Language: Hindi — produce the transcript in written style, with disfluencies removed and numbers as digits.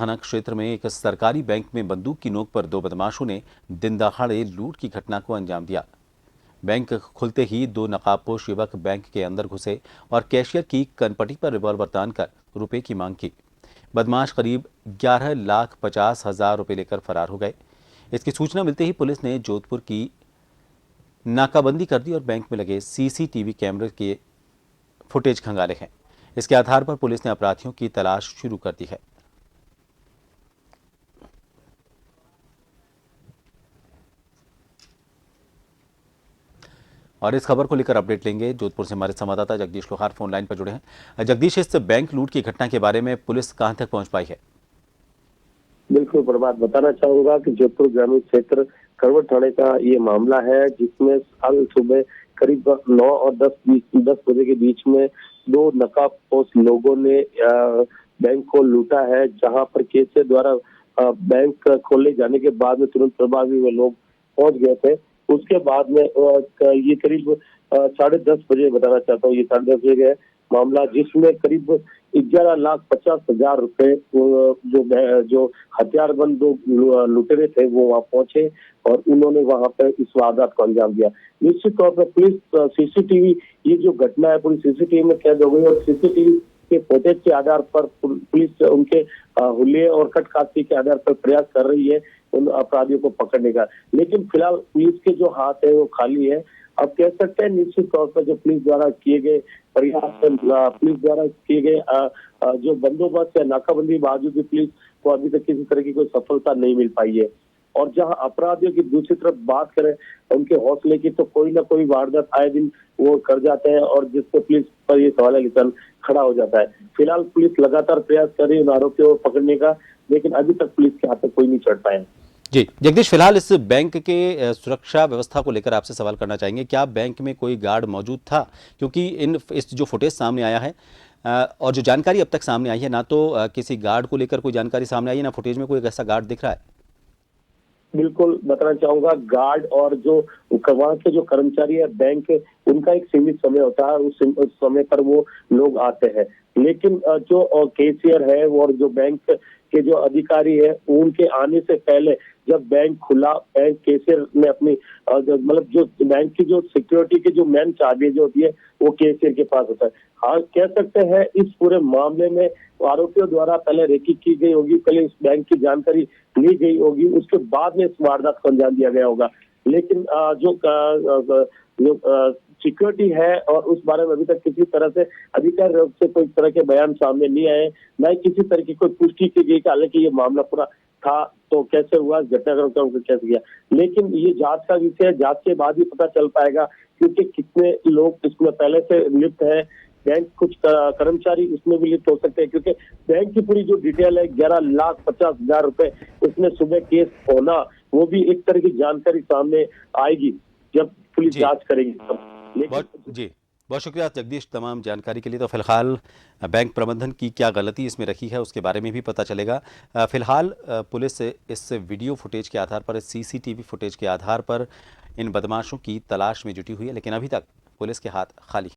थाना क्षेत्र में एक सरकारी बैंक में बंदूक की नोक पर दो बदमाशों ने दिन दहाड़े लूट की घटना को अंजाम दिया। बैंक खुलते ही दो नकाबपोश युवक बैंक के अंदर घुसे और कैशियर की कनपटी पर रिवॉल्वर तानकर रुपए की मांग की। बदमाश करीब 11,50,000 रुपए लेकर फरार हो गए। इसकी सूचना मिलते ही पुलिस ने जोधपुर की नाकाबंदी कर दी और बैंक में लगे सीसीटीवी कैमरे के फुटेज खंगाले हैं। इसके आधार पर पुलिस ने अपराधियों की तलाश शुरू कर दी है। और इस खबर को लेकर अपडेट लेंगे। जोधपुर से हमारे संवाददाता जगदीश लोहार फोन लाइन पर जुड़े हैं। जगदीश, इस बैंक लूट की घटना के बारे में पुलिस कहां तक पहुंच पाई है? बिल्कुल प्रभात, बताना चाहूंगा कि जोधपुर ग्रामीण क्षेत्र करवट थाने का ये मामला है, जिसमें कल सुबह करीब 9 और 10 बजे के बीच में दो नकाबपोश लोगों ने बैंक को लूटा है। जहां पर कैशियर द्वारा बैंक खोले जाने के बाद में तुरंत प्रभावी वे लोग पहुंच गए थे। उसके बाद में ये करीब 10:30 बजे, बताना चाहता हूँ, ये 10:30 बजे गए मामला, जिसमें करीब 11,50,000 रुपए जो हथियारबंद दो लुटेरे थे वो वहां पहुंचे और उन्होंने वहां पे इस वारदात को अंजाम दिया। निश्चित तौर पर पुलिस सीसीटीवी, ये जो घटना है पूरी सीसीटीवी में कैद हो गई और सीसीटीवी के फुटेज के आधार पर पुलिस उनके हुलिये और कटकासी के आधार पर प्रयास कर रही है उन अपराधियों को पकड़ने का। लेकिन फिलहाल पुलिस के जो हाथ है वो खाली है। अब कह सकते हैं निश्चित तौर पर जो पुलिस द्वारा किए गए प्रयास, पुलिस द्वारा किए गए जो बंदोबस्त या नाकाबंदी बावजूद भी पुलिस को अभी तक किसी तरह की कोई सफलता नहीं मिल पाई है। और जहां अपराधियों की दूसरी तरफ बात करें उनके हौसले की, तो कोई ना कोई वारदात आए दिन वो कर जाते हैं और जिससे पुलिस पर ये सवाल निशान खड़ा हो जाता है। फिलहाल पुलिस लगातार प्रयास कर रही है उन आरोपियों को पकड़ने का, लेकिन अभी तक पुलिस के हाथ तक कोई नहीं चढ़ पाया। जी जगदीश, फिलहाल इस बैंक के सुरक्षा व्यवस्था को लेकर आपसे सवाल करना चाहेंगे। क्या बैंक में कोई गार्ड मौजूद था? क्योंकि इस जो फुटेज सामने आया है और जो जानकारी अब तक सामने आई है, ना तो किसी गार्ड को लेकर कोई जानकारी सामने आई है, ना फुटेज में कोई ऐसा गार्ड दिख रहा है। बिल्कुल बताना चाहूंगा, गार्ड और जो वहां के जो कर्मचारी है बैंक, उनका एक सीमित समय होता है, उस समय पर वो लोग आते हैं। लेकिन जो कैशियर है और जो बैंक के जो अधिकारी है, उनके आने से पहले जब बैंक खुला, बैंक कैशियर ने अपनी मतलब जो बैंक की जो सिक्योरिटी की जो मेन चाबी जो होती है वो कैशियर के पास होता है। हाँ, कह सकते हैं इस पूरे मामले में आरोपियों द्वारा पहले रेकी की गई होगी, पहले इस बैंक की जानकारी ली गई होगी, उसके बाद में इस वारदात को अंजाम दिया गया होगा। लेकिन जो सिक्योरिटी है और उस बारे में अभी तक किसी तरह से अधिकारी रूप से कोई तरह के बयान सामने नहीं आए, न ही किसी तरह की कोई पुष्टि की गई कि हालांकि ये मामला पूरा था तो कैसे हुआ, इस घटनाक्रम को कैसे किया। लेकिन ये जांच का विषय है, जांच के बाद ही पता चल पाएगा, क्योंकि कितने लोग इसमें पहले से लिप्त है। बैंक कुछ कर्मचारी उसमें भी लिप्त हो सकते हैं, क्योंकि बैंक की पूरी जो डिटेल है 11,50,000 रुपए उसमें सुबह केस होना, वो भी एक तरह की जानकारी सामने आएगी जब पुलिस जांच करेगी तब। बहुत शुक्रिया जगदीश तमाम जानकारी के लिए। तो फिलहाल बैंक प्रबंधन की क्या गलती इसमें रखी है उसके बारे में भी पता चलेगा। फिलहाल पुलिस इस वीडियो फुटेज के आधार पर, सीसीटीवी फुटेज के आधार पर इन बदमाशों की तलाश में जुटी हुई है, लेकिन अभी तक पुलिस के हाथ खाली।